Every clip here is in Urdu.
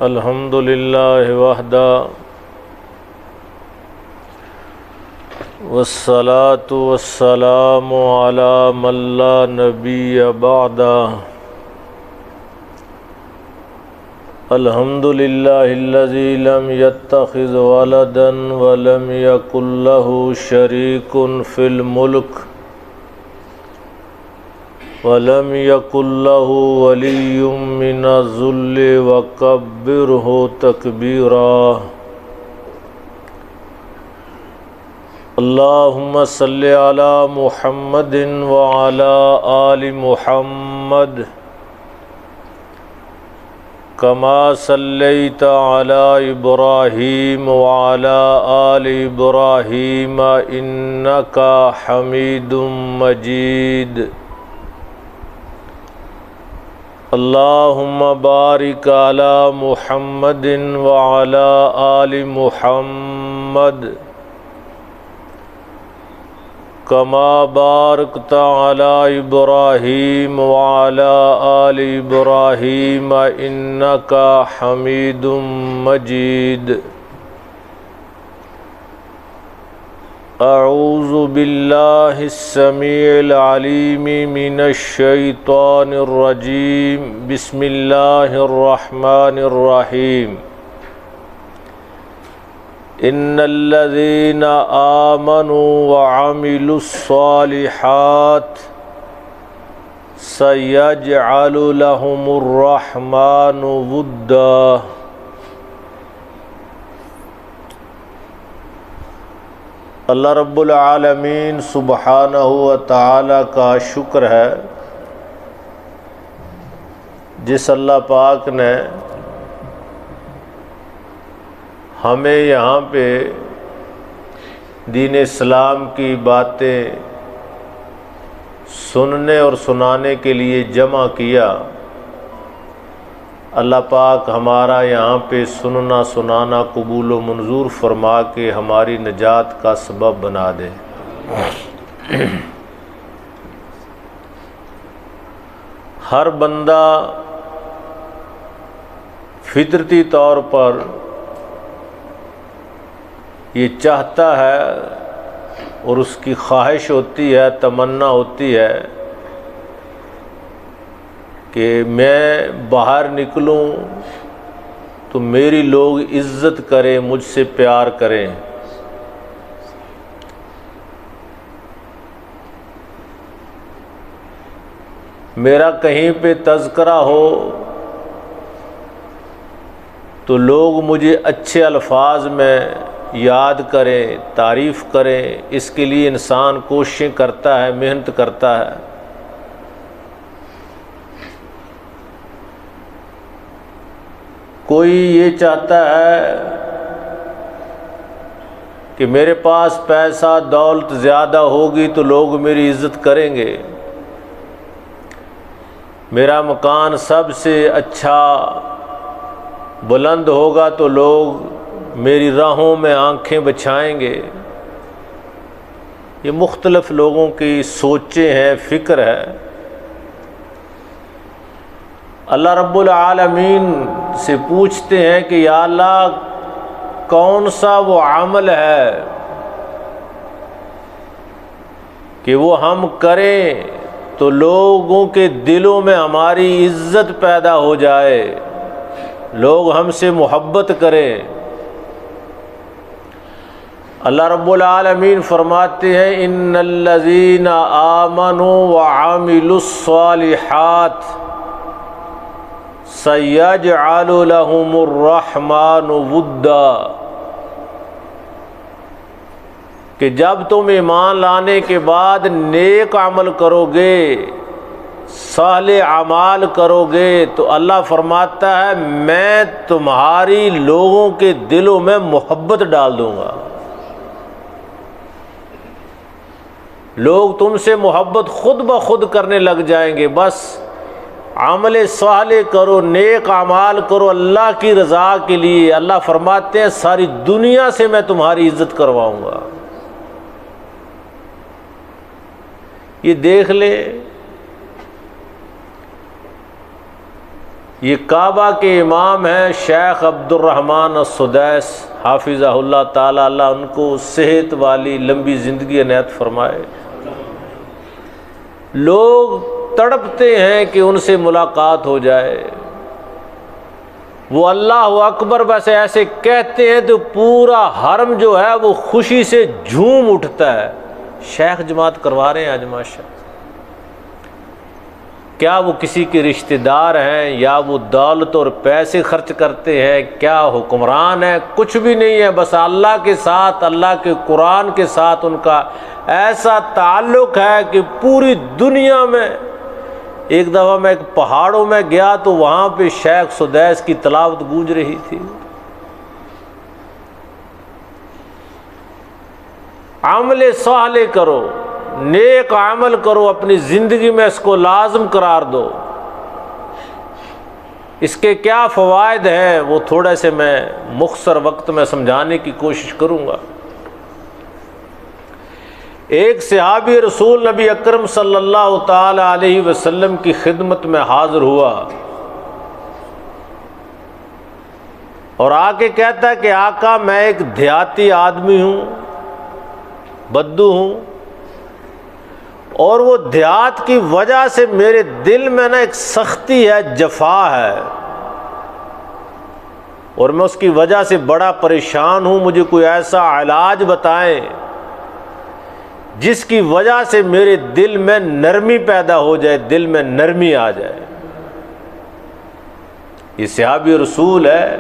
الحمد للہ وحدہ والصلاة والسلام علی من لا نبی بعدہ الحمد للہ الذی لم یتخذ ولدا ولم یکن له شریک فی الملک وَلَمْ يَكُنْ لَهُ وَلِيٌّ مِّنَ الذُّلِّ وَكَبِّرْهُ تَكْبِيرًا اللهم صل على محمد وعلى آل محمد كما صليت على إبراهيم وعلى آل إبراهيم إنك حميد مجيد اللهم بارك على محمد وعلى آل محمد كما باركت على إبراهيم وعلى آل إبراهيم إنك حميد مجيد اعوذ باللہ السمیع العلیم من الشیطان الرجیم بسم اللہ الرحمن الرحیم ان الذین آمنوا وعملوا الصالحات سیجعل لهم الرحمن ودا اللہ رب العالمین سبحانہ و تعالی کا شکر ہے جس اللہ پاک نے ہمیں یہاں پہ دین اسلام کی باتیں سننے اور سنانے کے لیے جمع کیا۔ اللہ پاک ہمارا یہاں پہ سننا سنانا قبول و منظور فرما کے ہماری نجات کا سبب بنا دے۔ ہر بندہ فطرتی طور پر یہ چاہتا ہے اور اس کی خواہش ہوتی ہے، تمنا ہوتی ہے کہ میں باہر نکلوں تو میری لوگ عزت کریں، مجھ سے پیار کریں۔ میرا کہیں پہ تذکرہ ہو تو لوگ مجھے اچھے الفاظ میں یاد کریں، تعریف کریں۔ اس کے لیے انسان کوششیں کرتا ہے، محنت کرتا ہے۔ کوئی یہ چاہتا ہے کہ میرے پاس پیسہ دولت زیادہ ہوگی تو لوگ میری عزت کریں گے، میرا مکان سب سے اچھا بلند ہوگا تو لوگ میری راہوں میں آنکھیں بچھائیں گے۔ یہ مختلف لوگوں کی سوچیں ہیں، فکر ہے۔ اللہ رب العالمین سے پوچھتے ہیں کہ یا اللہ کون سا وہ عمل ہے کہ وہ ہم کریں تو لوگوں کے دلوں میں ہماری عزت پیدا ہو جائے، لوگ ہم سے محبت کریں۔ اللہ رب العالمین فرماتے ہیں ان الذین آمنوا وعملوا الصالحات سیجعل لهم الرحمن ودا، کہ جب تم ایمان لانے کے بعد نیک عمل کرو گے، صالح اعمال کرو گے تو اللہ فرماتا ہے میں تمہاری لوگوں کے دلوں میں محبت ڈال دوں گا، لوگ تم سے محبت خود بخود کرنے لگ جائیں گے۔ بس عمل صالح کرو، نیک اعمال کرو اللہ کی رضا کے لیے۔ اللہ فرماتے ہیں ساری دنیا سے میں تمہاری عزت کرواؤں گا۔ یہ دیکھ لے یہ کعبہ کے امام ہیں شیخ عبد الرحمن السدیس حافظہ اللہ تعالی، اللہ ان کو صحت والی لمبی زندگی عنایت فرمائے۔ لوگ تڑپتے ہیں کہ ان سے ملاقات ہو جائے، وہ اللہ اکبر بس ایسے کہتے ہیں تو پورا حرم جو ہے وہ خوشی سے جھوم اٹھتا ہے۔ شیخ جماعت کروا رہے ہیں آج ماشاءاللہ۔ کیا وہ کسی کے رشتہ دار ہیں یا وہ دولت اور پیسے خرچ کرتے ہیں؟ کیا حکمران ہیں؟ کچھ بھی نہیں ہے، بس اللہ کے ساتھ، اللہ کے قرآن کے ساتھ ان کا ایسا تعلق ہے کہ پوری دنیا میں۔ ایک دفعہ میں ایک پہاڑوں میں گیا تو وہاں پہ شیخ سدیس کی تلاوت گونج رہی تھی۔ عمل صالح کرو، نیک عمل کرو، اپنی زندگی میں اس کو لازم قرار دو۔ اس کے کیا فوائد ہیں وہ تھوڑے سے میں مختصر وقت میں سمجھانے کی کوشش کروں گا۔ ایک صحابی رسول نبی اکرم صلی اللہ تعالی علیہ وسلم کی خدمت میں حاضر ہوا اور آ کے کہتا ہے کہ آقا میں ایک دیہاتی آدمی ہوں، بدو ہوں، اور وہ دیہات کی وجہ سے میرے دل میں نا ایک سختی ہے، جفا ہے، اور میں اس کی وجہ سے بڑا پریشان ہوں۔ مجھے کوئی ایسا علاج بتائیں جس کی وجہ سے میرے دل میں نرمی پیدا ہو جائے، دل میں نرمی آ جائے۔ یہ صحابی رسول ہے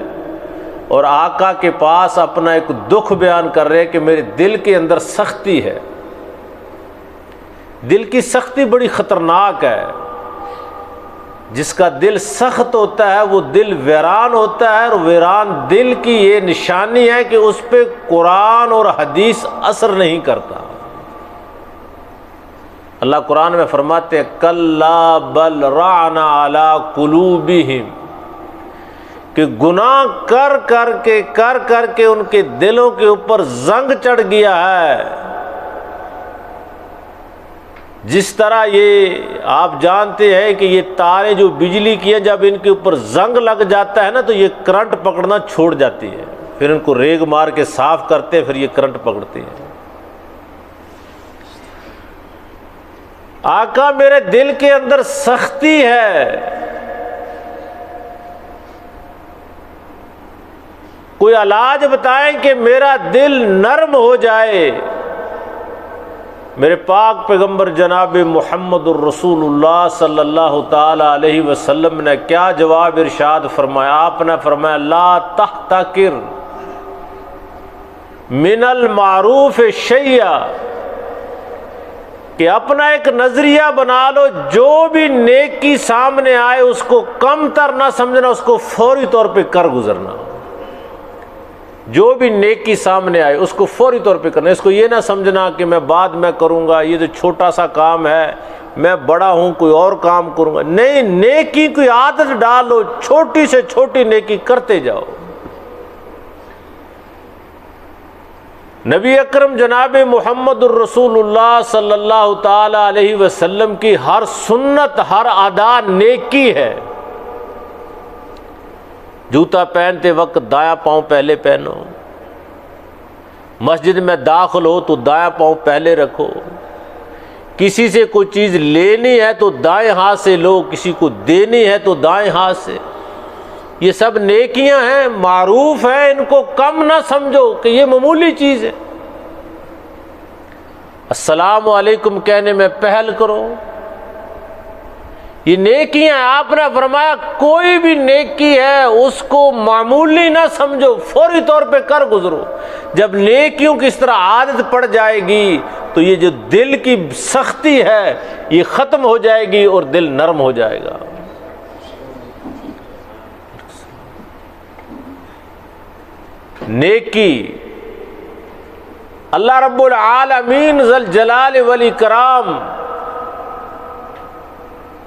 اور آقا کے پاس اپنا ایک دکھ بیان کر رہے کہ میرے دل کے اندر سختی ہے۔ دل کی سختی بڑی خطرناک ہے۔ جس کا دل سخت ہوتا ہے وہ دل ویران ہوتا ہے، اور ویران دل کی یہ نشانی ہے کہ اس پہ قرآن اور حدیث اثر نہیں کرتا۔ اللہ قرآن میں فرماتے ہیں کلا بل ران علی قلوبہم، کہ گناہ کر کر کے ان کے دلوں کے اوپر زنگ چڑھ گیا ہے۔ جس طرح یہ آپ جانتے ہیں کہ یہ تاریں جو بجلی کی ہیں جب ان کے اوپر زنگ لگ جاتا ہے نا تو یہ کرنٹ پکڑنا چھوڑ جاتی ہے، پھر ان کو ریگ مار کے صاف کرتے ہیں، پھر یہ کرنٹ پکڑتی ہیں۔ آقا میرے دل کے اندر سختی ہے، کوئی علاج بتائیں کہ میرا دل نرم ہو جائے۔ میرے پاک پیغمبر جناب محمد الرسول اللہ صلی اللہ تعالی علیہ وسلم نے کیا جواب ارشاد فرمایا؟ آپ نے فرمایا لا تحتقر من المعروف شیئا، کہ اپنا ایک نظریہ بنا لو، جو بھی نیکی سامنے آئے اس کو کم تر نہ سمجھنا، اس کو فوری طور پہ کر گزرنا۔ جو بھی نیکی سامنے آئے اس کو فوری طور پہ کرنا، اس کو یہ نہ سمجھنا کہ میں بعد میں کروں گا، یہ تو چھوٹا سا کام ہے، میں بڑا ہوں کوئی اور کام کروں گا۔ نہیں، نیکی کی عادت ڈالو، چھوٹی سے چھوٹی نیکی کرتے جاؤ۔ نبی اکرم جناب محمد الرسول اللہ صلی اللہ تعالی علیہ وسلم کی ہر سنت، ہر ادا نیکی ہے۔ جوتا پہنتے وقت دایاں پاؤں پہلے پہنو، مسجد میں داخل ہو تو دایاں پاؤں پہلے رکھو، کسی سے کوئی چیز لینی ہے تو دائیں ہاتھ سے لو، کسی کو دینی ہے تو دائیں ہاتھ سے۔ یہ سب نیکیاں ہیں، معروف ہیں، ان کو کم نہ سمجھو کہ یہ معمولی چیز ہے۔ السلام علیکم کہنے میں پہل کرو، یہ نیکیاں۔ آپ نے فرمایا کوئی بھی نیکی ہے اس کو معمولی نہ سمجھو، فوری طور پہ کر گزرو۔ جب نیکیوں کی اس طرح عادت پڑ جائے گی تو یہ جو دل کی سختی ہے یہ ختم ہو جائے گی اور دل نرم ہو جائے گا۔ نیکی اللہ رب العالمین ذل جلال والاکرام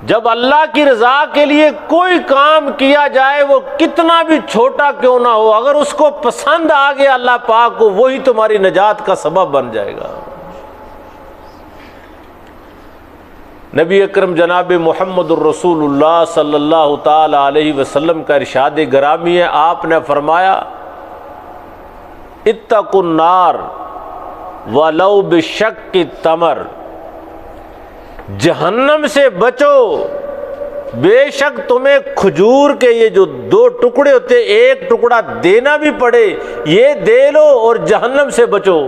جب اللہ کی رضا کے لیے کوئی کام کیا جائے وہ کتنا بھی چھوٹا کیوں نہ ہو، اگر اس کو پسند آ گیا اللہ پاک کو، وہی تمہاری نجات کا سبب بن جائے گا۔ نبی اکرم جناب محمد الرسول اللہ صلی اللہ تعالی علیہ وسلم کا ارشاد گرامی ہے، آپ نے فرمایا اتقوا النار ولو بشق التمر، جہنم سے بچو، بے شک تمہیں کھجور کے یہ جو 2 ٹکڑے ہوتے ایک ٹکڑا دینا بھی پڑے یہ دے لو اور جہنم سے بچو۔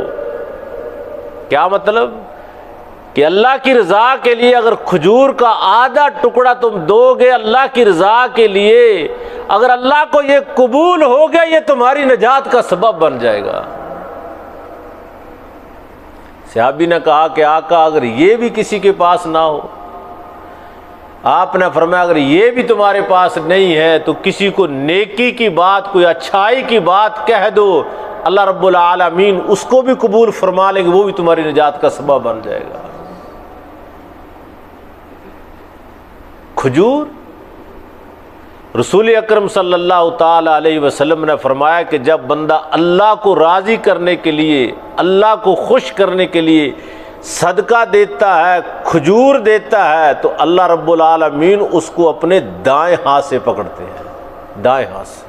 کیا مطلب؟ کہ اللہ کی رضا کے لیے اگر کھجور کا آدھا ٹکڑا تم دو گے اللہ کی رضا کے لیے، اگر اللہ کو یہ قبول ہو گیا یہ تمہاری نجات کا سبب بن جائے گا۔ صحابی نے کہا کہ آقا اگر یہ بھی کسی کے پاس نہ ہو، آپ نے فرمایا اگر یہ بھی تمہارے پاس نہیں ہے تو کسی کو نیکی کی بات، کوئی اچھائی کی بات کہہ دو، اللہ رب العالمین اس کو بھی قبول فرما لیں گے، وہ بھی تمہاری نجات کا سبب بن جائے گا۔ کھجور، رسول اکرم صلی اللہ تعالی علیہ وسلم نے فرمایا کہ جب بندہ اللہ کو راضی کرنے کے لیے، اللہ کو خوش کرنے کے لیے صدقہ دیتا ہے، کھجور دیتا ہے، تو اللہ رب العالمین اس کو اپنے دائیں ہاتھ سے پکڑتے ہیں، دائیں ہاتھ سے۔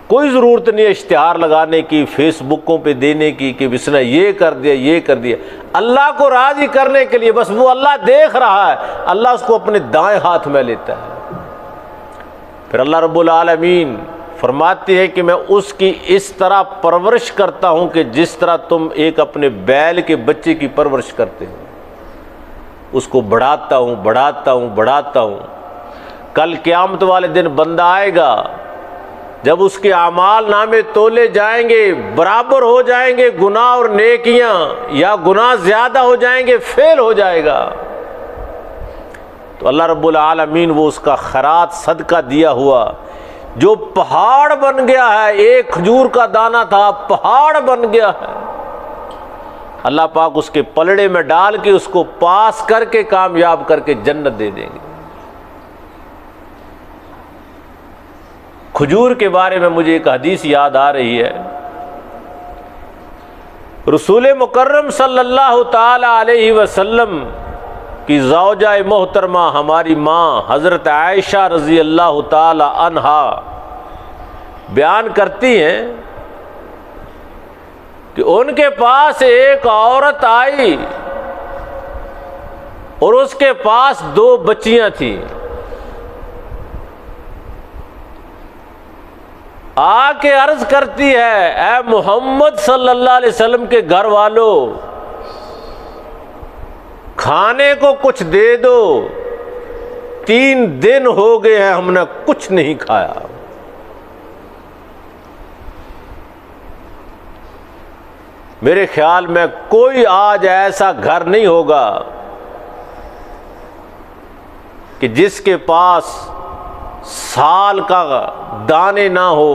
کوئی ضرورت نہیں اشتہار لگانے کی، فیس بکوں پہ دینے کی کہ اس نے یہ کر دیا یہ کر دیا، اللہ کو راضی کرنے کے لیے بس وہ اللہ دیکھ رہا ہے، اللہ اس کو اپنے دائیں ہاتھ میں لیتا ہے۔ پھر اللہ رب العالمین فرماتے ہیں کہ میں اس کی اس طرح پرورش کرتا ہوں کہ جس طرح تم ایک اپنے بیل کے بچے کی پرورش کرتے ہو، اس کو بڑھاتا ہوں بڑھاتا ہوں بڑھاتا ہوں۔ کل قیامت والے دن بندہ آئے گا، جب اس کے اعمال نامے تولے جائیں گے، برابر ہو جائیں گے گناہ اور نیکیاں، یا گناہ زیادہ ہو جائیں گے، فیل ہو جائے گا، تو اللہ رب العالمین وہ اس کا خیرات صدقہ دیا ہوا جو پہاڑ بن گیا ہے، ایک کھجور کا دانہ تھا پہاڑ بن گیا ہے، اللہ پاک اس کے پلڑے میں ڈال کے اس کو پاس کر کے کامیاب کر کے جنت دے دیں گے۔ کھجور کے بارے میں مجھے ایک حدیث یاد آ رہی ہے، رسول مکرم صلی اللہ تعالی علیہ وسلم کی زوجہ محترمہ ہماری ماں حضرت عائشہ رضی اللہ تعالی عنہا بیان کرتی ہیں کہ ان کے پاس ایک عورت آئی اور اس کے پاس 2 بچیاں تھیں، آ کے عرض کرتی ہے اے محمد صلی اللہ علیہ وسلم کے گھر والوں، کھانے کو کچھ دے دو، 3 دن ہو گئے ہیں ہم نے کچھ نہیں کھایا۔ میرے خیال میں کوئی آج ایسا گھر نہیں ہوگا کہ جس کے پاس سال کا دانے نہ ہو،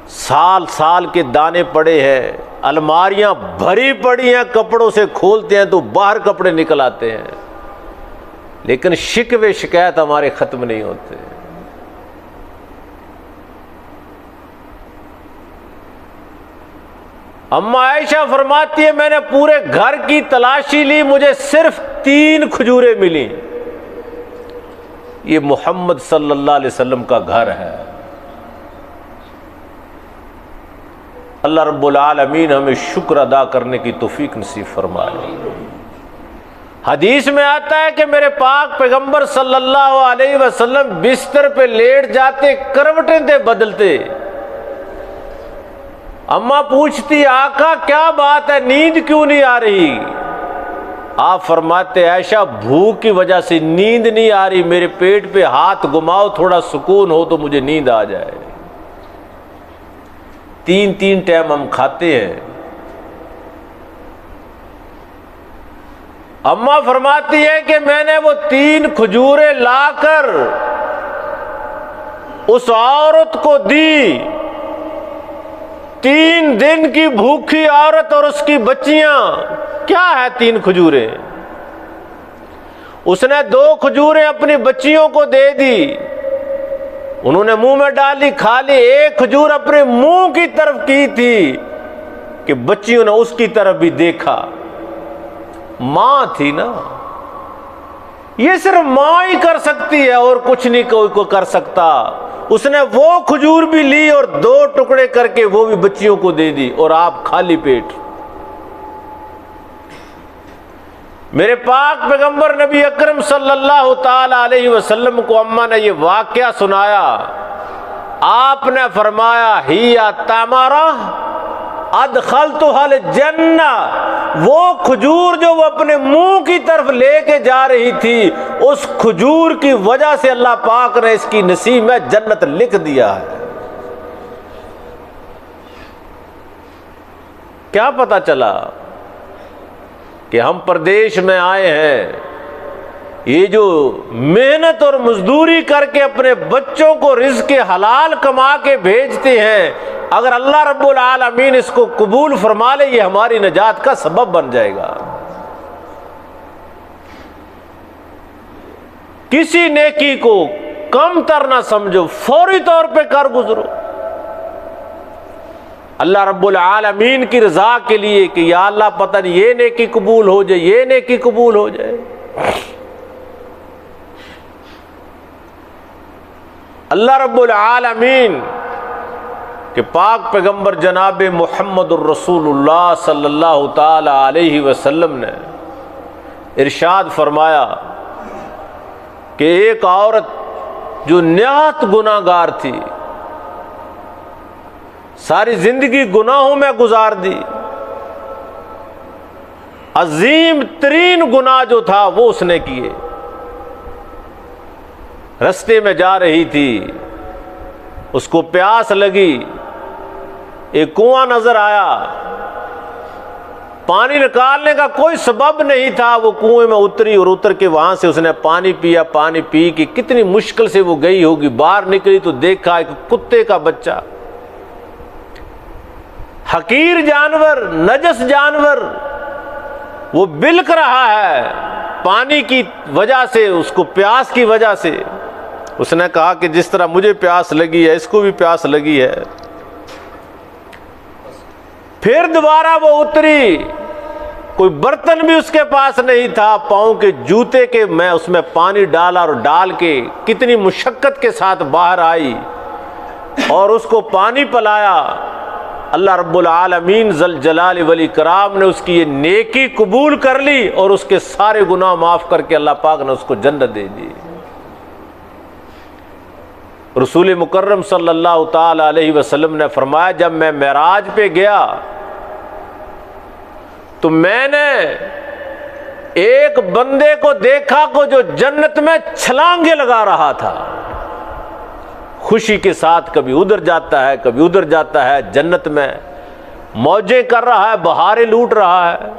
سال سال کے دانے پڑے ہیں، الماریاں بھری پڑی ہیں، کپڑوں سے کھولتے ہیں تو باہر کپڑے نکل آتے ہیں، لیکن شکوے شکایت ہمارے ختم نہیں ہوتے۔ اما عائشہ فرماتی ہے میں نے پورے گھر کی تلاشی لی، مجھے صرف 3 کھجوریں ملی۔ یہ محمد صلی اللہ علیہ وسلم کا گھر ہے۔ اللہ رب العالمین ہمیں شکر ادا کرنے کی توفیق نصیب فرمائے۔ حدیث میں آتا ہے کہ میرے پاک پیغمبر صلی اللہ علیہ وسلم بستر پہ لیٹ جاتے، کروٹیں تھے بدلتے۔ اماں پوچھتی آقا کیا بات ہے، نیند کیوں نہیں آ رہی؟ آپ فرماتے عائشہ بھوک کی وجہ سے نیند نہیں آ رہی، میرے پیٹ پہ ہاتھ گھماؤ تھوڑا سکون ہو تو مجھے نیند آ جائے۔ 3 ٹائم ہم کھاتے ہیں۔ اماں فرماتی ہے کہ میں نے وہ 3 کھجوریں لا کر اس عورت کو دی، 3 دن کی بھوکی عورت اور اس کی بچیاں، کیا ہے 3 کھجوریں؟ اس نے 2 کھجوریں اپنی بچیوں کو دے دی، انہوں نے منہ میں ڈالی کھا لی، 1 کھجور اپنے منہ کی طرف کی تھی کہ بچیوں نے اس کی طرف بھی دیکھا، ماں تھی نا، یہ صرف ماں ہی کر سکتی ہے اور کچھ نہیں کوئی کو کر سکتا۔ اس نے وہ کھجور بھی لی اور 2 ٹکڑے کر کے وہ بھی بچیوں کو دے دی، اور آپ خالی پیٹ۔ میرے پاک پیغمبر نبی اکرم صلی اللہ تعالی علیہ وسلم کو اماں نے یہ واقعہ سنایا، آپ نے فرمایا ہی تمرہ ادخلتها الجنہ، وہ کھجور جو وہ اپنے منہ کی طرف لے کے جا رہی تھی، اس کھجور کی وجہ سے اللہ پاک نے اس کی نصیب میں جنت لکھ دیا ہے۔ کیا پتا چلا کہ ہم پردیش میں آئے ہیں، یہ جو محنت اور مزدوری کر کے اپنے بچوں کو رزق حلال کما کے بھیجتے ہیں، اگر اللہ رب العالمین اس کو قبول فرما لے، یہ ہماری نجات کا سبب بن جائے گا۔ کسی نیکی کو کم تر نہ سمجھو، فوری طور پہ کر گزرو اللہ رب العالمین کی رضا کے لیے، کہ یا اللہ پتہ نہیں یہ نیکی قبول ہو جائے، یہ نیکی قبول ہو جائے۔ اللہ رب العالمین کہ پاک پیغمبر جناب محمد الرسول اللہ صلی اللہ تعالی علیہ وسلم نے ارشاد فرمایا کہ ایک عورت جو نہایت گناہ گار تھی، ساری زندگی گناہوں میں گزار دی، عظیم ترین گناہ جو تھا وہ اس نے کیے، رستے میں جا رہی تھی، اس کو پیاس لگی، ایک کنواں نظر آیا، پانی نکالنے کا کوئی سبب نہیں تھا، وہ کنویں میں اتری اور اتر کے وہاں سے اس نے پانی پیا، پانی پی کے کتنی مشکل سے وہ گئی ہوگی، باہر نکلی تو دیکھا ایک کتے کا بچہ، حقیر جانور، نجس جانور، وہ بلک رہا ہے پانی کی وجہ سے، اس کو پیاس کی وجہ سے۔ اس نے کہا کہ جس طرح مجھے پیاس لگی ہے اس کو بھی پیاس لگی ہے۔ پھر دوبارہ وہ اتری، کوئی برتن بھی اس کے پاس نہیں تھا، پاؤں کے جوتے کے میں اس میں پانی ڈالا اور ڈال کے کتنی مشقت کے ساتھ باہر آئی اور اس کو پانی پلایا۔ اللہ رب العالمین ذل جلال والاکرام نے اس کی یہ نیکی قبول کر لی اور اس کے سارے گناہ معاف کر کے اللہ پاک نے اس کو جنت دے دی۔ رسول مکرم صلی اللہ تعالی علیہ وسلم نے فرمایا جب میں معراج پہ گیا تو میں نے ایک بندے کو دیکھا کو جو جنت میں چھلانگے لگا رہا تھا، خوشی کے ساتھ کبھی ادھر جاتا ہے کبھی ادھر جاتا ہے، جنت میں موجیں کر رہا ہے، بہاریں لوٹ رہا ہے۔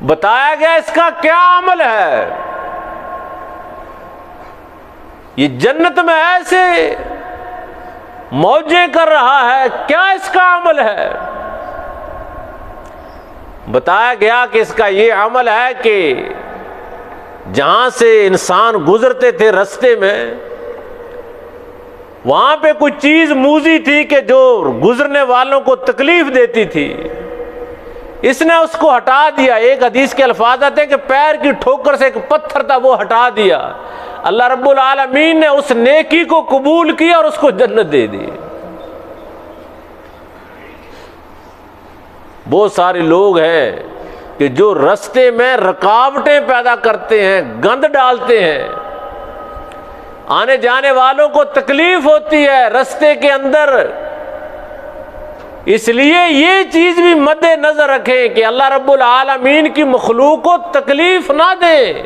بتایا گیا اس کا کیا عمل ہے، یہ جنت میں ایسے موجیں کر رہا ہے، کیا اس کا عمل ہے؟ بتایا گیا کہ اس کا یہ عمل ہے کہ جہاں سے انسان گزرتے تھے رستے میں، وہاں پہ کوئی چیز موذی تھی کہ جو گزرنے والوں کو تکلیف دیتی تھی، اس نے اس کو ہٹا دیا۔ ایک حدیث کے الفاظ آتے ہیں کہ پیر کی ٹھوکر سے ایک پتھر تھا وہ ہٹا دیا۔ اللہ رب العالمین نے اس نیکی کو قبول کیا اور اس کو جنت دے دی۔ بہت سارے لوگ ہیں کہ جو رستے میں رکاوٹیں پیدا کرتے ہیں، گند ڈالتے ہیں، آنے جانے والوں کو تکلیف ہوتی ہے رستے کے اندر، اس لیے یہ چیز بھی مد نظر رکھیں کہ اللہ رب العالمین کی مخلوق کو تکلیف نہ دیں،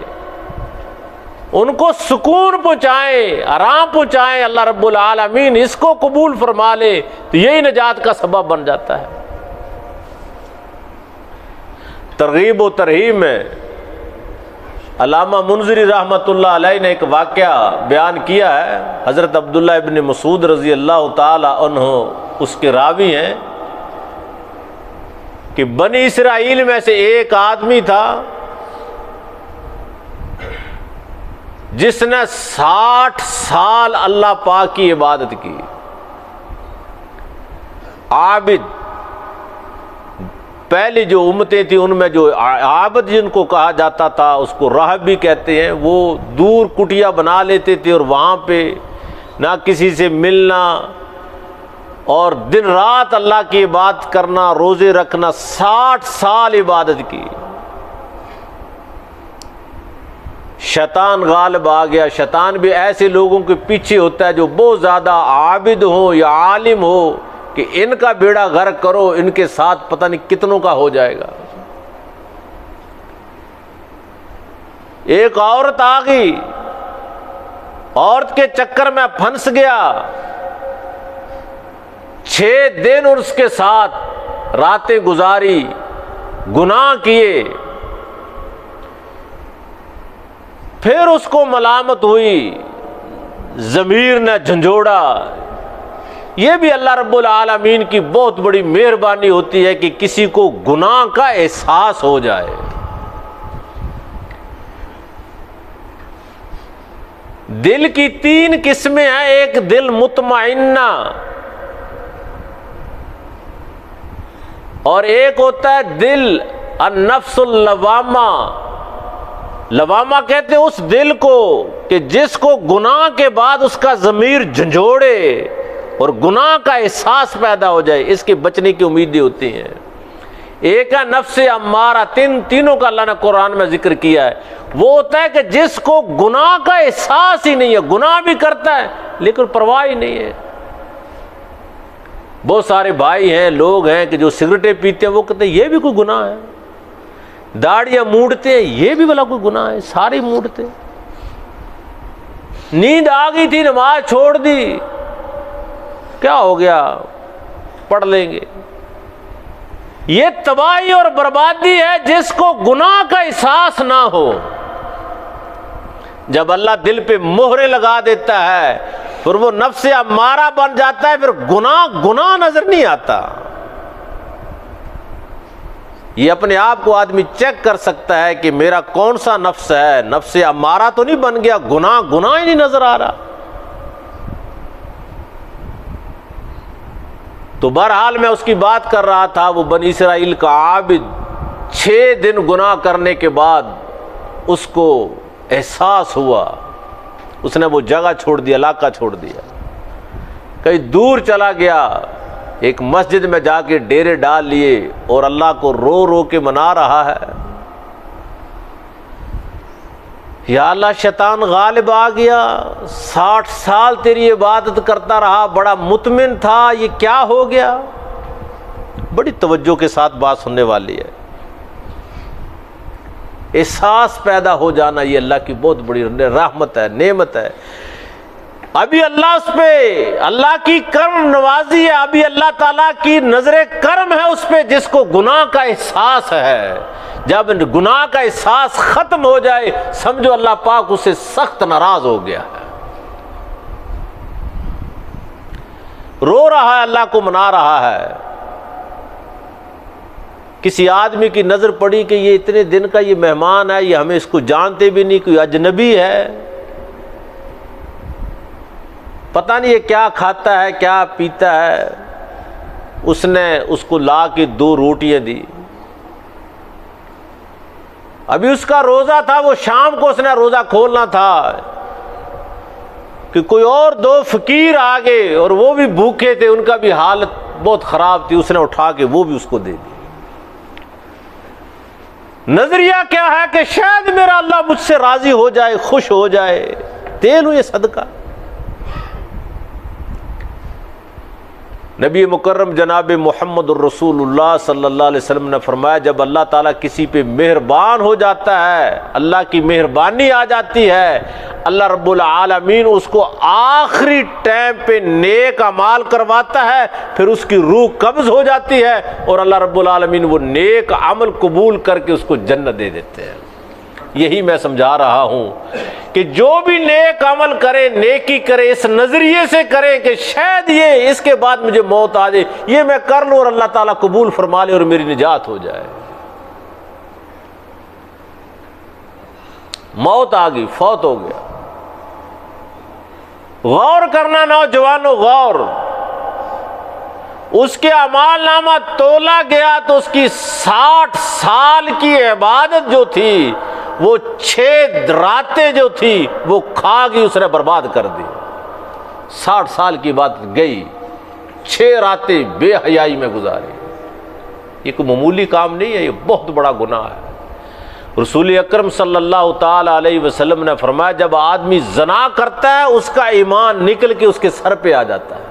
ان کو سکون پہنچائیں، آرام پہنچائیں۔ اللہ رب العالمین اس کو قبول فرما لے تو یہی نجات کا سبب بن جاتا ہے۔ ترغیب و ترہیب میں علامہ منذری رحمۃ اللہ علیہ نے ایک واقعہ بیان کیا ہے۔ حضرت عبداللہ ابن مسعود رضی اللہ تعالی عنہ اس کے راوی ہیں کہ بنی اسرائیل میں سے ایک آدمی تھا جس نے 60 سال اللہ پاک کی عبادت کی، عابد، پہلی جو امتیں تھیں ان میں جو عابد جن کو کہا جاتا تھا، اس کو راہب بھی کہتے ہیں، وہ دور کٹیا بنا لیتے تھے اور وہاں پہ نہ کسی سے ملنا اور دن رات اللہ کی عبادت کرنا، روزے رکھنا، 60 سال عبادت کی۔ شیطان غالب آ گیا۔ شیطان بھی ایسے لوگوں کے پیچھے ہوتا ہے جو بہت زیادہ عابد ہو یا عالم ہو کہ ان کا بیڑا غرق کرو، ان کے ساتھ پتہ نہیں کتنوں کا ہو جائے گا۔ ایک عورت آ گئی، عورت کے چکر میں پھنس گیا، 6 دن اور اس کے ساتھ راتیں گزاری، گناہ کیے، پھر اس کو ملامت ہوئی، ضمیر نے جھنجھوڑا۔ یہ بھی اللہ رب العالمین کی بہت بڑی مہربانی ہوتی ہے کہ کسی کو گناہ کا احساس ہو جائے۔ دل کی 3 قسمیں ہیں، ایک دل مطمئنہ، اور ایک ہوتا ہے دل النفس اللوامہ۔ لوامہ کہتے ہیں اس دل کو کہ جس کو گناہ کے بعد اس کا ضمیر جھنجھوڑے اور گناہ کا احساس پیدا ہو جائے، اس کے بچنے کی امیدیں ہوتی ہیں۔ ایک ہے نفس امارہ، تینوں کا اللہ نے قرآن میں ذکر کیا ہے۔ وہ ہوتا ہے کہ جس کو گناہ کا احساس ہی نہیں ہے، گناہ بھی کرتا ہے لیکن پرواہ ہی نہیں ہے۔ بہت سارے بھائی ہیں، لوگ ہیں کہ جو سگریٹیں پیتے ہیں، وہ کہتے ہیں یہ بھی کوئی گناہ ہے۔ داڑیاں موڑتے ہیں، یہ بھی بھلا کوئی گناہ ہے؟ سارے موڑتے۔ نیند آ گئی تھی، نماز چھوڑ دی، کیا ہو گیا، پڑھ لیں گے۔ یہ تباہی اور بربادی ہے جس کو گناہ کا احساس نہ ہو۔ جب اللہ دل پہ مہرے لگا دیتا ہے پھر وہ نفس امارہ بن جاتا ہے، پھر گناہ نظر نہیں آتا۔ یہ اپنے آپ کو آدمی چیک کر سکتا ہے کہ میرا کون سا نفس ہے، نفس امارہ تو نہیں بن گیا، گناہ ہی نہیں نظر آ رہا۔ تو بہرحال میں اس کی بات کر رہا تھا، وہ بنی اسرائیل کا عابد 6 دن گناہ کرنے کے بعد اس کو احساس ہوا، اس نے وہ جگہ چھوڑ دیا، علاقہ چھوڑ دیا، کہیں دور چلا گیا، ایک مسجد میں جا کے ڈیرے ڈال لیے اور اللہ کو رو رو کے منا رہا ہے، یا اللہ شیطان غالب آ گیا، 60 سال تیری عبادت کرتا رہا، بڑا مطمئن تھا، یہ کیا ہو گیا؟ بڑی توجہ کے ساتھ بات سننے والی ہے۔ احساس پیدا ہو جانا یہ اللہ کی بہت بڑی رحمت ہے، نعمت ہے۔ ابھی اللہ اس پہ اللہ کی کرم نوازی ہے، ابھی اللہ تعالیٰ کی نظر کرم ہے اس پہ جس کو گناہ کا احساس ہے۔ جب گناہ کا احساس ختم ہو جائے سمجھو اللہ پاک اسے سخت ناراض ہو گیا ہے، رو رہا ہے، اللہ کو منا رہا ہے۔ کسی آدمی کی نظر پڑی کہ یہ اتنے دن کا یہ مہمان ہے، یہ ہمیں اس کو جانتے بھی نہیں، کوئی اجنبی ہے، پتہ نہیں یہ کیا کھاتا ہے کیا پیتا ہے۔ اس نے اس کو لا کے 2 روٹیاں دی۔ ابھی اس کا روزہ تھا، وہ شام کو اس نے روزہ کھولنا تھا کہ کوئی اور 2 فقیر آ گئے اور وہ بھی بھوکے تھے، ان کا بھی حالت بہت خراب تھی، اس نے اٹھا کے وہ بھی اس کو دے دی۔ نظریہ کیا ہے کہ شاید میرا اللہ مجھ سے راضی ہو جائے، خوش ہو جائے، دے لوں یہ صدقہ۔ نبی مکرم جناب محمد الرسول اللہ صلی اللہ علیہ وسلم نے فرمایا جب اللہ تعالیٰ کسی پہ مہربان ہو جاتا ہے، اللہ کی مہربانی آ جاتی ہے، اللہ رب العالمین اس کو آخری ٹائم پہ نیک اعمال کرواتا ہے، پھر اس کی روح قبض ہو جاتی ہے اور اللہ رب العالمین وہ نیک عمل قبول کر کے اس کو جنت دے دیتے ہیں۔ یہی میں سمجھا رہا ہوں کہ جو بھی نیک عمل کرے، نیکی کرے، اس نظریے سے کرے کہ شاید یہ اس کے بعد مجھے موت آ جائے، یہ میں کر لوں اور اللہ تعالیٰ قبول فرما لے اور میری نجات ہو جائے۔ موت آ گئی، فوت ہو گیا۔ غور کرنا نوجوانوں، غور، اس کے اعمال نامہ تولا گیا تو اس کی 60 سال کی عبادت جو تھی وہ 6 راتیں جو تھی وہ کھا گئی، اس نے برباد کر دی۔ 60 سال کی بات گئی، 6 راتیں بے حیائی میں گزاری۔ یہ کوئی معمولی کام نہیں ہے، یہ بہت بڑا گناہ ہے۔ رسول اکرم صلی اللہ تعالی علیہ وسلم نے فرمایا جب آدمی زنا کرتا ہے اس کا ایمان نکل کے اس کے سر پہ آ جاتا ہے،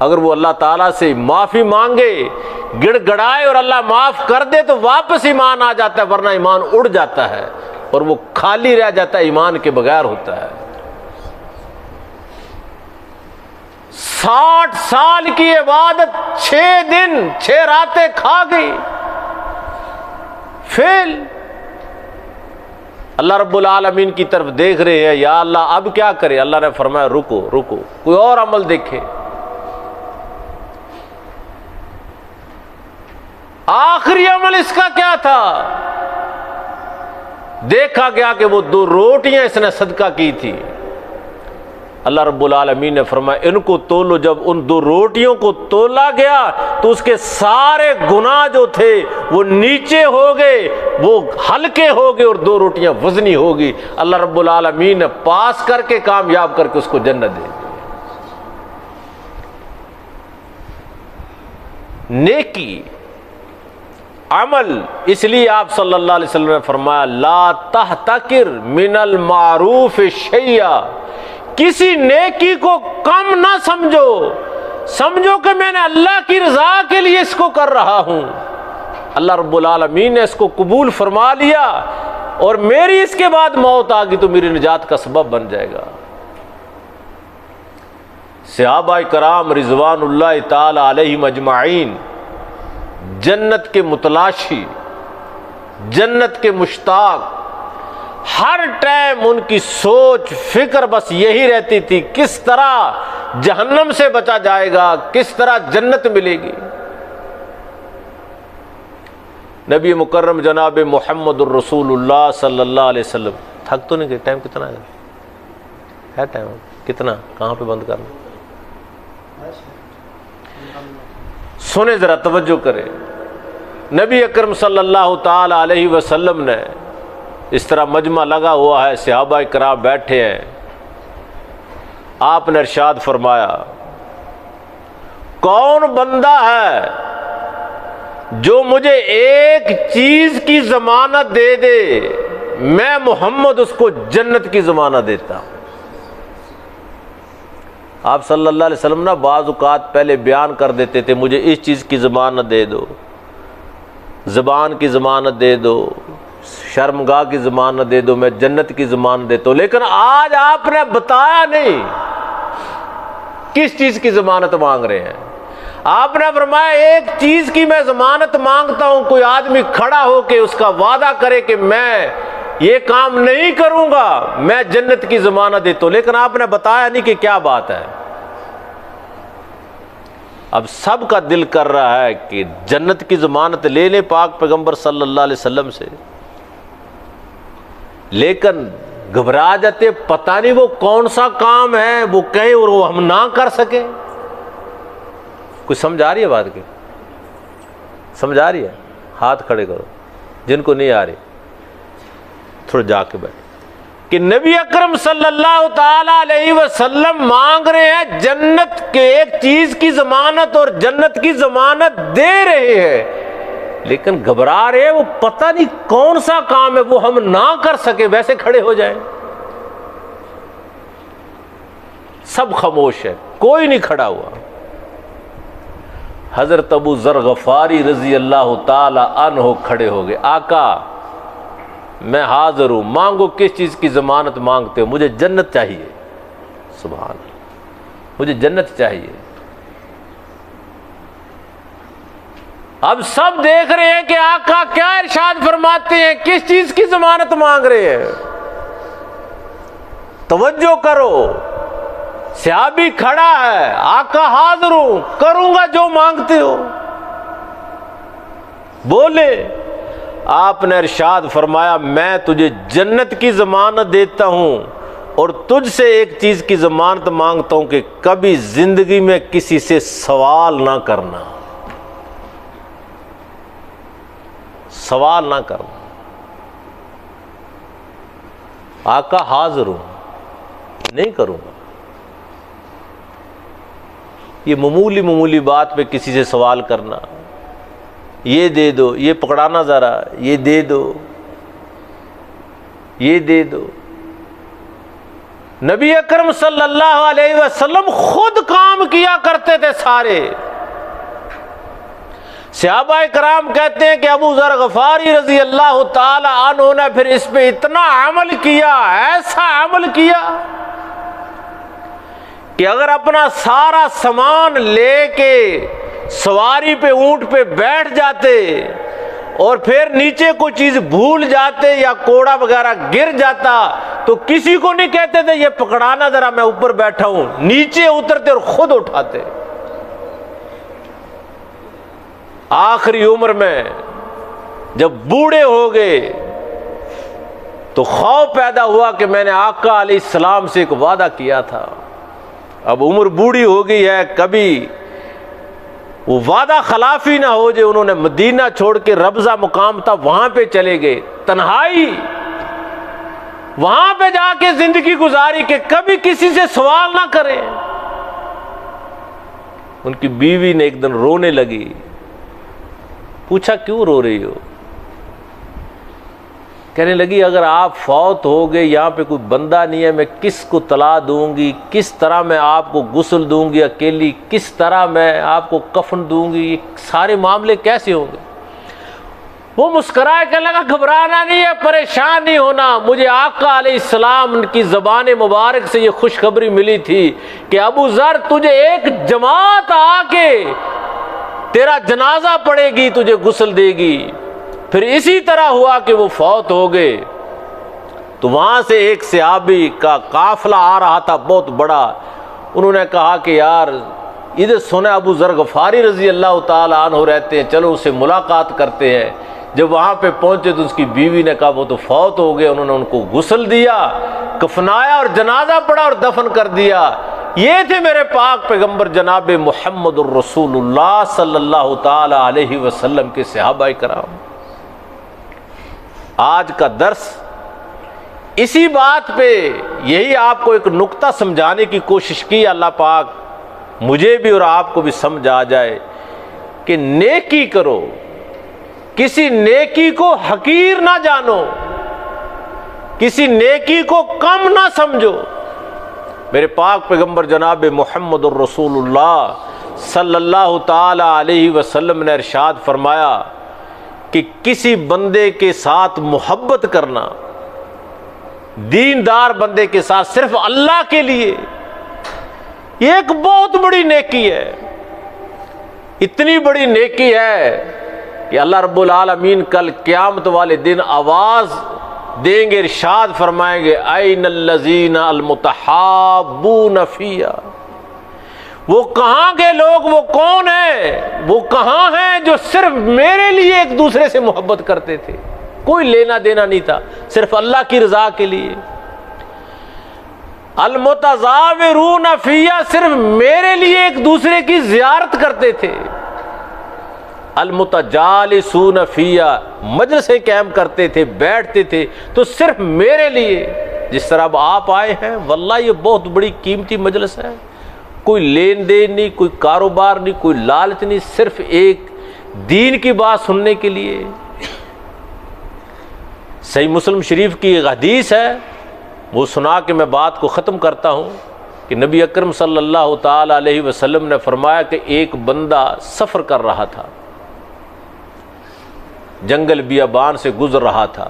اگر وہ اللہ تعالیٰ سے معافی مانگے، گڑ گڑائے اور اللہ معاف کر دے تو واپس ایمان آ جاتا ہے، ورنہ ایمان اڑ جاتا ہے اور وہ خالی رہ جاتا ہے، ایمان کے بغیر ہوتا ہے۔ 60 سال کی عبادت 6 دن 6 راتیں کھا گئی، فیل۔ اللہ رب العالمین کی طرف دیکھ رہے ہیں، یا اللہ اب کیا کرے؟ اللہ نے فرمایا رکو رکو، کوئی اور عمل دیکھے۔ آخری عمل اس کا کیا تھا؟ دیکھا گیا کہ وہ 2 روٹیاں اس نے صدقہ کی تھی۔ اللہ رب العالمین نے فرمایا ان کو تولو۔ جب ان 2 روٹیوں کو تولا گیا تو اس کے سارے گناہ جو تھے وہ نیچے ہو گئے، وہ ہلکے ہو گئے اور 2 روٹیاں وزنی ہو گئی۔ اللہ رب العالمین نے پاس کر کے کامیاب کر کے اس کو جنت دے دی۔ نیکی عمل، اس لیے آپ صلی اللہ علیہ وسلم نے فرمایا لا تحتقر من المعروف شیئا، کسی نیکی کو کم نہ سمجھو، سمجھو کہ میں نے اللہ کی رضا کے لیے اس کو کر رہا ہوں، اللہ رب العالمین نے اس کو قبول فرما لیا اور میری اس کے بعد موت آ گئی تو میری نجات کا سبب بن جائے گا۔ صحابہ کرام رضوان اللہ تعالی علیہم اجمعین جنت کے متلاشی، جنت کے مشتاق، ہر ٹائم ان کی سوچ فکر بس یہی رہتی تھی کس طرح جہنم سے بچا جائے گا، کس طرح جنت ملے گی۔ نبی مکرم جناب محمد الرسول اللہ صلی اللہ علیہ وسلم تھک تو نہیں گئے؟ ٹائم کتنا ہے ٹائم کتنا؟ کہاں پہ بند کرنا؟ سنیں ذرا، توجہ کریں۔ نبی اکرم صلی اللہ تعالی علیہ وسلم نے اس طرح مجمع لگا ہوا ہے، صحابہ کرام بیٹھے ہیں، آپ نے ارشاد فرمایا کون بندہ ہے جو مجھے ایک چیز کی ضمانت دے دے، میں محمد اس کو جنت کی ضمانت دیتا ہوں۔ آپ صلی اللہ علیہ وسلم نا بعض اوقات پہلے بیان کر دیتے تھے مجھے اس چیز کی ضمانت دے دو، زبان کی ضمانت دے دو، شرمگاہ کی ضمانت دے دو، میں جنت کی ضمانت دیتا ہوں، لیکن آج آپ نے بتایا نہیں کس چیز کی ضمانت مانگ رہے ہیں۔ آپ نے فرمایا ایک چیز کی میں ضمانت مانگتا ہوں، کوئی آدمی کھڑا ہو کے اس کا وعدہ کرے کہ میں یہ کام نہیں کروں گا، میں جنت کی ضمانت دیتا ہوں، لیکن آپ نے بتایا نہیں کہ کیا بات ہے۔ اب سب کا دل کر رہا ہے کہ جنت کی ضمانت لے لیں پاک پیغمبر صلی اللہ علیہ وسلم سے، لیکن گھبرا جاتے، پتہ نہیں وہ کون سا کام ہے وہ کہیں اور وہ ہم نہ کر سکیں۔ کچھ سمجھ آ رہی ہے بات کی؟ سمجھ آ رہی ہے؟ ہاتھ کھڑے کرو جن کو نہیں آ رہی، تھوڑا جا کے بیٹھ کہ نبی اکرم صلی اللہ تعالی علیہ وسلم مانگ رہے ہیں جنت کے ایک چیز کی ضمانت اور جنت کی ضمانت دے رہے ہیں، لیکن گھبرا رہے ہیں وہ پتہ نہیں کون سا کام ہے وہ ہم نہ کر سکے، ویسے کھڑے ہو جائیں۔ سب خاموش ہے، کوئی نہیں کھڑا ہوا۔ حضرت ابو ذر غفاری رضی اللہ تعالی عنہ کھڑے ہو گئے، آقا میں حاضر ہوں، مانگو کس چیز کی ضمانت مانگتے ہو؟ مجھے جنت چاہیے۔ سبحان اللہ، مجھے جنت چاہیے۔ اب سب دیکھ رہے ہیں کہ آقا کیا ارشاد فرماتے ہیں، کس چیز کی ضمانت مانگ رہے ہیں۔ توجہ کرو، صحابی کھڑا ہے، آقا حاضر ہوں، کروں گا جو مانگتے ہو، بولے۔ آپ نے ارشاد فرمایا میں تجھے جنت کی ضمانت دیتا ہوں اور تجھ سے ایک چیز کی ضمانت مانگتا ہوں کہ کبھی زندگی میں کسی سے سوال نہ کرنا، سوال نہ کرنا۔ آقا حاضر ہوں، نہیں کروں گا۔ یہ معمولی بات پہ کسی سے سوال کرنا، یہ دے دو، یہ پکڑانا ذرا، یہ دے دو، یہ دے دو۔ نبی اکرم صلی اللہ علیہ وسلم خود کام کیا کرتے تھے سارے۔ صحابہ کرام کہتے ہیں کہ ابو ذر غفاری رضی اللہ تعالی عنہ نے پھر اس پہ اتنا عمل کیا، ایسا عمل کیا کہ اگر اپنا سارا سامان لے کے سواری پہ، اونٹ پہ بیٹھ جاتے اور پھر نیچے کوئی چیز بھول جاتے یا کوڑا وغیرہ گر جاتا تو کسی کو نہیں کہتے تھے یہ پکڑانا ذرا، میں اوپر بیٹھا ہوں، نیچے اترتے اور خود اٹھاتے۔ آخری عمر میں جب بوڑھے ہو گئے تو خوف پیدا ہوا کہ میں نے آقا علیہ السلام سے ایک وعدہ کیا تھا، اب عمر بوڑھی ہو گئی ہے، کبھی وہ وعدہ خلافی نہ ہو جائے۔ انہوں نے مدینہ چھوڑ کے ربضہ مقام تھا وہاں پہ چلے گئے، تنہائی، وہاں پہ جا کے زندگی گزاری کہ کبھی کسی سے سوال نہ کریں۔ ان کی بیوی نے ایک دن رونے لگی، پوچھا کیوں رو رہی ہو؟ کہنے لگی اگر آپ فوت ہو گئے، یہاں پہ کوئی بندہ نہیں ہے، میں کس کو طلاق دوں گی، کس طرح میں آپ کو غسل دوں گی اکیلی، کس طرح میں آپ کو کفن دوں گی، یہ سارے معاملے کیسے ہوں گے؟ وہ مسکرائے کہنے لگا گھبرانا نہیں ہے، پریشان نہیں ہونا، مجھے آقا علیہ السلام کی زبان مبارک سے یہ خوشخبری ملی تھی کہ ابو ذر تجھے ایک جماعت آ کے تیرا جنازہ پڑے گی، تجھے غسل دے گی۔ پھر اسی طرح ہوا کہ وہ فوت ہو گئے۔ تو وہاں سے ایک صحابی کا قافلہ آ رہا تھا بہت بڑا، انہوں نے کہا کہ یار ادھر سنا ابو ذر غفاری رضی اللہ تعالی عنہ رہتے ہیں، چلو اس سے ملاقات کرتے ہیں۔ جب وہاں پہ پہنچے تو اس کی بیوی نے کہا وہ تو فوت ہو گئے، انہوں نے ان کو غسل دیا، کفنایا اور جنازہ پڑھا اور دفن کر دیا۔ یہ تھے میرے پاک پیغمبر جناب محمد الرسول اللہ صلی اللہ تعالی علیہ وسلم کے صحابہ کرام۔ آج کا درس اسی بات پہ، یہی آپ کو ایک نقطہ سمجھانے کی کوشش کی، اللہ پاک مجھے بھی اور آپ کو بھی سمجھ آ جائے کہ نیکی کرو، کسی نیکی کو حقیر نہ جانو، کسی نیکی کو کم نہ سمجھو۔ میرے پاک پیغمبر جناب محمد الرسول اللہ صلی اللہ تعالی علیہ وسلم نے ارشاد فرمایا کہ کسی بندے کے ساتھ محبت کرنا، دیندار بندے کے ساتھ صرف اللہ کے لیے، یہ ایک بہت بڑی نیکی ہے۔ اتنی بڑی نیکی ہے کہ اللہ رب العالمین کل قیامت والے دن آواز دیں گے، ارشاد فرمائیں گے این الذین المتحابون فیہ، وہ کہاں کے لوگ، وہ کون ہیں، وہ کہاں ہیں جو صرف میرے لیے ایک دوسرے سے محبت کرتے تھے، کوئی لینا دینا نہیں تھا، صرف اللہ کی رضا کے لیے۔ المتزاورون فیہ، صرف میرے لیے ایک دوسرے کی زیارت کرتے تھے۔ المتجالسون فیہ، مجلسیں قائم کرتے تھے، بیٹھتے تھے تو صرف میرے لیے۔ جس طرح اب آپ آئے ہیں، واللہ یہ بہت بڑی قیمتی مجلس ہے، کوئی لین دین نہیں، کوئی کاروبار نہیں، کوئی لالچ نہیں، صرف ایک دین کی بات سننے کے لیے۔ صحیح مسلم شریف کی ایک حدیث ہے، وہ سنا کے میں بات کو ختم کرتا ہوں کہ نبی اکرم صلی اللہ تعالی علیہ وسلم نے فرمایا کہ ایک بندہ سفر کر رہا تھا، جنگل بیابان سے گزر رہا تھا،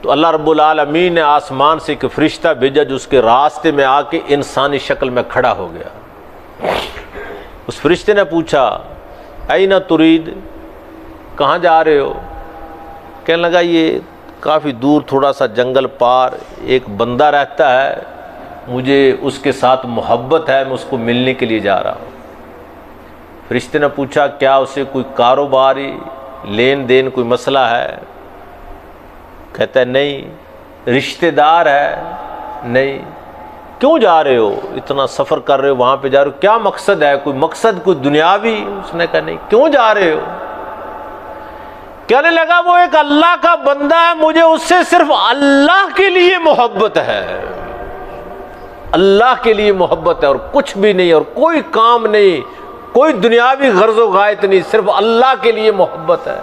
تو اللہ رب العالمین نے آسمان سے ایک فرشتہ بھیجا جو اس کے راستے میں آ کے انسانی شکل میں کھڑا ہو گیا۔ اس فرشتے نے پوچھا اینا ترید، کہاں جا رہے ہو؟ کہنے لگا یہ کافی دور تھوڑا سا جنگل پار ایک بندہ رہتا ہے، مجھے اس کے ساتھ محبت ہے، میں اس کو ملنے کے لیے جا رہا ہوں۔ فرشتے نے پوچھا کیا اسے کوئی کاروباری لین دین کوئی مسئلہ ہے؟ کہتا ہے نہیں، رشتہ دار ہے، نہیں۔ کیوں جا رہے ہو؟ اتنا سفر کر رہے ہو، وہاں پہ جا رہے ہو، کیا مقصد ہے؟ کوئی مقصد کوئی دنیاوی؟ اس نے کہا نہیں۔ کیوں جا رہے ہو؟ کہنے لگا وہ ایک اللہ کا بندہ ہے، مجھے اس سے صرف اللہ کے لیے محبت ہے، اللہ کے لیے محبت ہے، اور کچھ بھی نہیں، اور کوئی کام نہیں، کوئی دنیاوی غرض و غایت نہیں، صرف اللہ کے لیے محبت ہے۔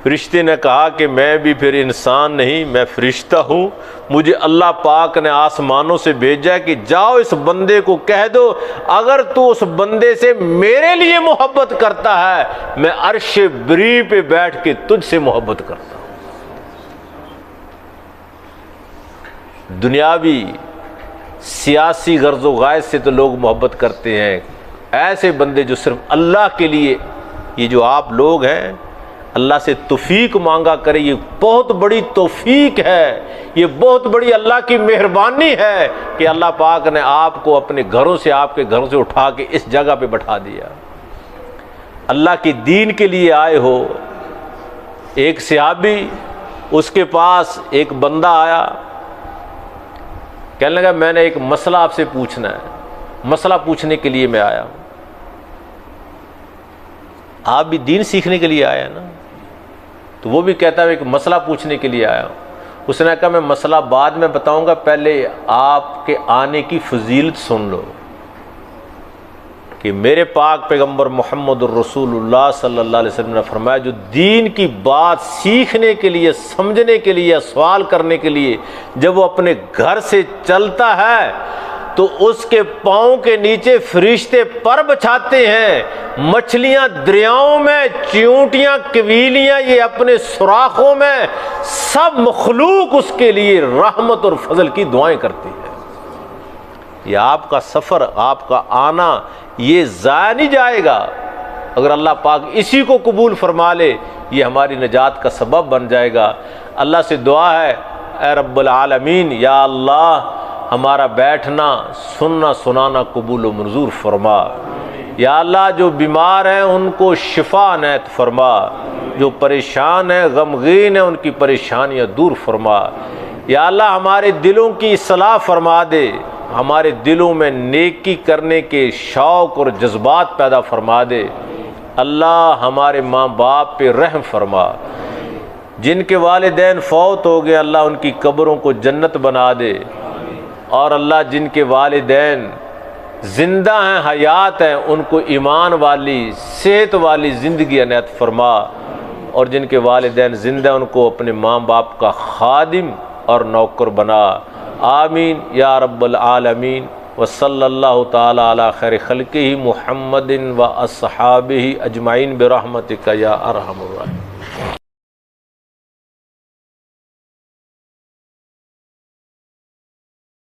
فرشتے نے کہا کہ میں بھی پھر انسان نہیں، میں فرشتہ ہوں، مجھے اللہ پاک نے آسمانوں سے بھیجا ہے کہ جاؤ اس بندے کو کہہ دو اگر تو اس بندے سے میرے لیے محبت کرتا ہے میں عرش بری پہ بیٹھ کے تجھ سے محبت کرتا ہوں۔ دنیاوی سیاسی غرض و غایت سے تو لوگ محبت کرتے ہیں، ایسے بندے جو صرف اللہ کے لیے، یہ جو آپ لوگ ہیں اللہ سے توفیق مانگا کرے، یہ بہت بڑی توفیق ہے، یہ بہت بڑی اللہ کی مہربانی ہے کہ اللہ پاک نے آپ کو اپنے گھروں سے، آپ کے گھروں سے اٹھا کے اس جگہ پہ بٹھا دیا، اللہ کے دین کے لیے آئے ہو۔ ایک صحابی، اس کے پاس ایک بندہ آیا، کہنے لگا میں نے ایک مسئلہ آپ سے پوچھنا ہے، مسئلہ پوچھنے کے لیے میں آیا ہوں۔ آپ بھی دین سیکھنے کے لیے آئے ہیں نا؟ تو وہ بھی کہتا ہے ایک مسئلہ پوچھنے کے لیے آیا ہوں۔ اس نے کہا میں مسئلہ بعد میں بتاؤں گا، پہلے آپ کے آنے کی فضیلت سن لو کہ میرے پاک پیغمبر محمد الرسول اللہ صلی اللہ علیہ وسلم نے فرمایا جو دین کی بات سیکھنے کے لیے، سمجھنے کے لیے، سوال کرنے کے لیے جب وہ اپنے گھر سے چلتا ہے تو اس کے پاؤں کے نیچے فرشتے پر بچھاتے ہیں، مچھلیاں دریاؤں میں، چیونٹیاں، کویلیاں یہ اپنے سوراخوں میں، سب مخلوق اس کے لیے رحمت اور فضل کی دعائیں کرتی ہے۔ یہ آپ کا سفر، آپ کا آنا یہ ضائع نہیں جائے گا، اگر اللہ پاک اسی کو قبول فرما لے یہ ہماری نجات کا سبب بن جائے گا۔ اللہ سے دعا ہے اے رب العالمین، یا اللہ ہمارا بیٹھنا، سننا، سنانا قبول و منظور فرما۔ یا اللہ جو بیمار ہیں ان کو شفا عنایت فرما، جو پریشان ہیں، غمگین ہیں، ان کی پریشانیاں دور فرما۔ یا اللہ ہمارے دلوں کی اصلاح فرما دے، ہمارے دلوں میں نیکی کرنے کے شوق اور جذبات پیدا فرما دے۔ اللہ ہمارے ماں باپ پہ رحم فرما، جن کے والدین فوت ہو گئے اللہ ان کی قبروں کو جنت بنا دے، اور اللہ جن کے والدین زندہ ہیں، حیات ہیں، ان کو ایمان والی، صحت والی زندگی عنایت فرما، اور جن کے والدین زندہ ان کو اپنے ماں باپ کا خادم اور نوکر بنا۔ آمین یا رب العالمین۔ وصلی اللہ تعالی علی خیر خلقہ محمد و اصحابہ اجمعین برحمتک یا ارحم الراحمین۔